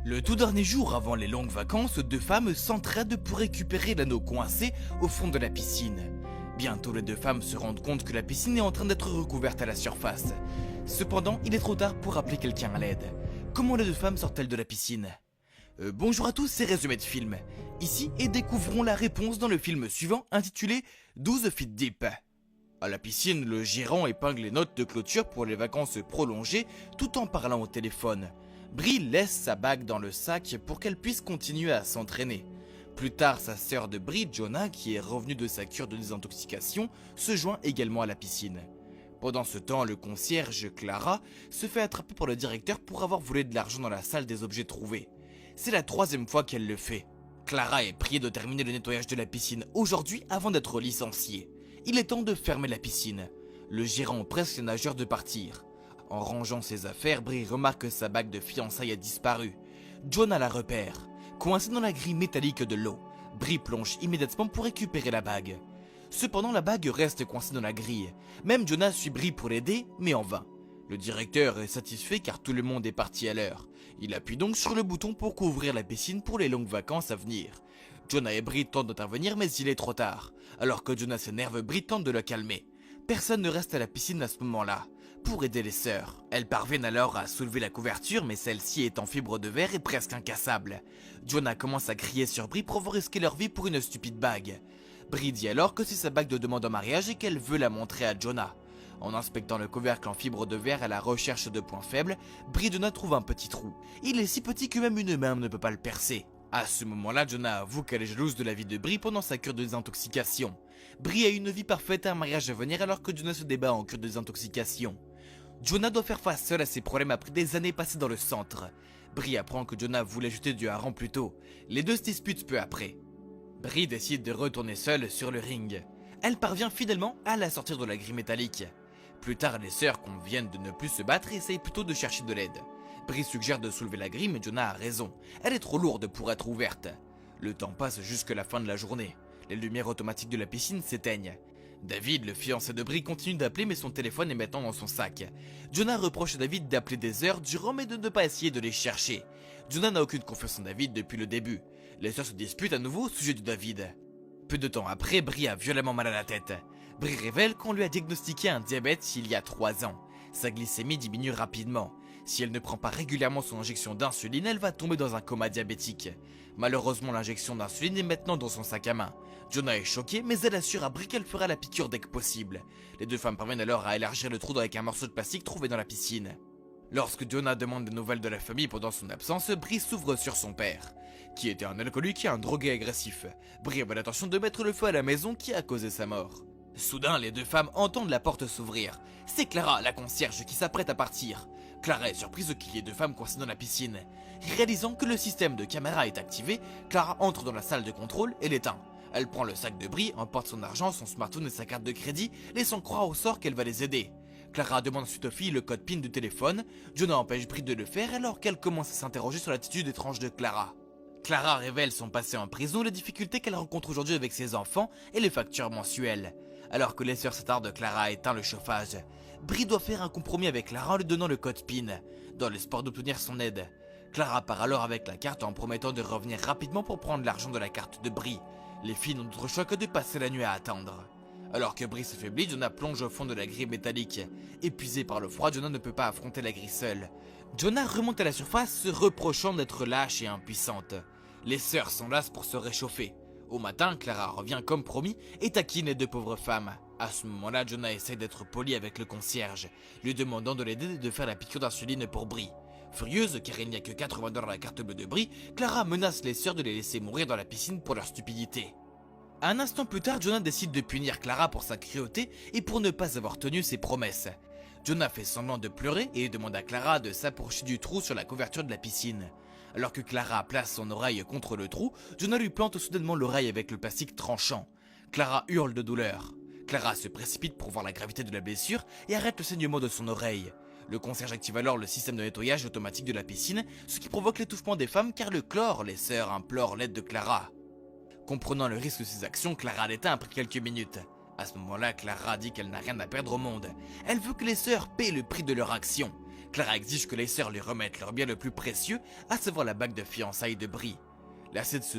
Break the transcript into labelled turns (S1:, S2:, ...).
S1: Le tout dernier jour avant les longues vacances, deux femmes s'entraident pour récupérer l'anneau coincé au fond de la piscine. Bientôt les deux femmes se rendent compte que la piscine est en train d'être recouverte à la surface. Cependant, il est trop tard pour appeler quelqu'un à l'aide. Comment les deux femmes sortent-elles de la piscine? Bonjour à tous, c'est Résumé de film. Ici, et découvrons la réponse dans le film suivant intitulé 12 feet deep. À la piscine, le gérant épingle les notes de clôture pour les vacances prolongées tout en parlant au téléphone. Brie laisse sa bague dans le sac pour qu'elle puisse continuer à s'entraîner. Plus tard, sa sœur de Brie, Jonah, qui est revenue de sa cure de désintoxication, se joint également à la piscine. Pendant ce temps, le concierge, Clara, se fait attraper par le directeur pour avoir volé de l'argent dans la salle des objets trouvés. C'est la troisième fois qu'elle le fait. Clara est priée de terminer le nettoyage de la piscine aujourd'hui avant d'être licenciée. Il est temps de fermer la piscine. Le gérant presse les nageurs de partir. En rangeant ses affaires, Brie remarque que sa bague de fiançailles a disparu. Jonah la repère. Coincée dans la grille métallique de l'eau, Brie plonge immédiatement pour récupérer la bague. Cependant, la bague reste coincée dans la grille. Même Jonah suit Brie pour l'aider, mais en vain. Le directeur est satisfait car tout le monde est parti à l'heure. Il appuie donc sur le bouton pour couvrir la piscine pour les longues vacances à venir. Jonah et Brie tentent d'intervenir mais il est trop tard. Alors que Jonah s'énerve, Brie tente de le calmer. Personne ne reste à la piscine à ce moment-là. Pour aider les sœurs, elles parviennent alors à soulever la couverture mais celle-ci est en fibre de verre et presque incassable. Jonah commence à crier sur Brie pour avoir risqué leur vie pour une stupide bague. Brie dit alors que c'est sa bague de demande en mariage et qu'elle veut la montrer à Jonah. En inspectant le couvercle en fibre de verre à la recherche de points faibles, Brie et Jonah trouvent un petit trou. Il est si petit que même une main ne peut pas le percer. À ce moment-là, Jonah avoue qu'elle est jalouse de la vie de Brie pendant sa cure de désintoxication. Brie a une vie parfaite et un mariage à venir alors que Jonah se débat en cure de désintoxication. Jonah doit faire face seul à ses problèmes après des années passées dans le centre. Brie apprend que Jonah voulait jeter du hareng plus tôt. Les deux se disputent peu après. Brie décide de retourner seule sur le ring. Elle parvient finalement à la sortir de la grille métallique. Plus tard, les sœurs conviennent de ne plus se battre et essayent plutôt de chercher de l'aide. Brie suggère de soulever la grille mais Jonah a raison. Elle est trop lourde pour être ouverte. Le temps passe jusqu'à la fin de la journée. Les lumières automatiques de la piscine s'éteignent. David, le fiancé de Brie, continue d'appeler mais son téléphone est maintenant dans son sac. Jonah reproche à David d'appeler des heures durant mais de ne pas essayer de les chercher. Jonah n'a aucune confiance en David depuis le début. Les sœurs se disputent à nouveau au sujet de David. Peu de temps après, Brie a violemment mal à la tête. Brie révèle qu'on lui a diagnostiqué un diabète il y a 3 ans. Sa glycémie diminue rapidement. Si elle ne prend pas régulièrement son injection d'insuline, elle va tomber dans un coma diabétique. Malheureusement, l'injection d'insuline est maintenant dans son sac à main. Jonah est choqué, mais elle assure à Brie qu'elle fera la piqûre dès que possible. Les deux femmes parviennent alors à élargir le trou avec un morceau de plastique trouvé dans la piscine. Lorsque Jonah demande des nouvelles de la famille pendant son absence, Brie s'ouvre sur son père, qui était un alcoolique et un drogué agressif. Brie avait l'intention de mettre le feu à la maison qui a causé sa mort. Soudain, les deux femmes entendent la porte s'ouvrir. C'est Clara, la concierge, qui s'apprête à partir. Clara est surprise qu'il y ait deux femmes coincées dans la piscine. Réalisant que le système de caméra est activé, Clara entre dans la salle de contrôle et l'éteint. Elle prend le sac de Brie, emporte son argent, son smartphone et sa carte de crédit, laissant croire au sort qu'elle va les aider. Clara demande ensuite aux filles le code PIN du téléphone. Jonah empêche Brie de le faire alors qu'elle commence à s'interroger sur l'attitude étrange de Clara. Clara révèle son passé en prison, les difficultés qu'elle rencontre aujourd'hui avec ses enfants et les factures mensuelles. Alors que les sœurs s'attardent, Clara a éteint le chauffage. Brie doit faire un compromis avec Clara en lui donnant le code PIN, dans l'espoir d'obtenir son aide. Clara part alors avec la carte en promettant de revenir rapidement pour prendre l'argent de la carte de Brie. Les filles n'ont d'autre choix que de passer la nuit à attendre. Alors que Brie s'affaiblit, Jonah plonge au fond de la grille métallique. Épuisé par le froid, Jonah ne peut pas affronter la grille seule. Jonah remonte à la surface, se reprochant d'être lâche et impuissante. Les sœurs s'enlacent pour se réchauffer. Au matin, Clara revient comme promis et taquine les deux pauvres femmes. À ce moment-là, Jonah essaye d'être poli avec le concierge, lui demandant de l'aider et de faire la piqûre d'insuline pour Brie. Furieuse car il n'y a que 80 $ à la carte bleue de Brie, Clara menace les sœurs de les laisser mourir dans la piscine pour leur stupidité. Un instant plus tard, Jonah décide de punir Clara pour sa cruauté et pour ne pas avoir tenu ses promesses. Jonah fait semblant de pleurer et demande à Clara de s'approcher du trou sur la couverture de la piscine. Alors que Clara place son oreille contre le trou, Jonah lui plante soudainement l'oreille avec le plastique tranchant. Clara hurle de douleur. Clara se précipite pour voir la gravité de la blessure et arrête le saignement de son oreille. Le concierge active alors le système de nettoyage automatique de la piscine, ce qui provoque l'étouffement des femmes car le chlore, les sœurs implorent l'aide de Clara. Comprenant le risque de ses actions, Clara l'éteint après quelques minutes. À ce moment-là, Clara dit qu'elle n'a rien à perdre au monde. Elle veut que les sœurs paient le prix de leur action. Clara exige que les sœurs lui remettent leur bien le plus précieux, à savoir la bague de fiançailles de Brie. Lassée de se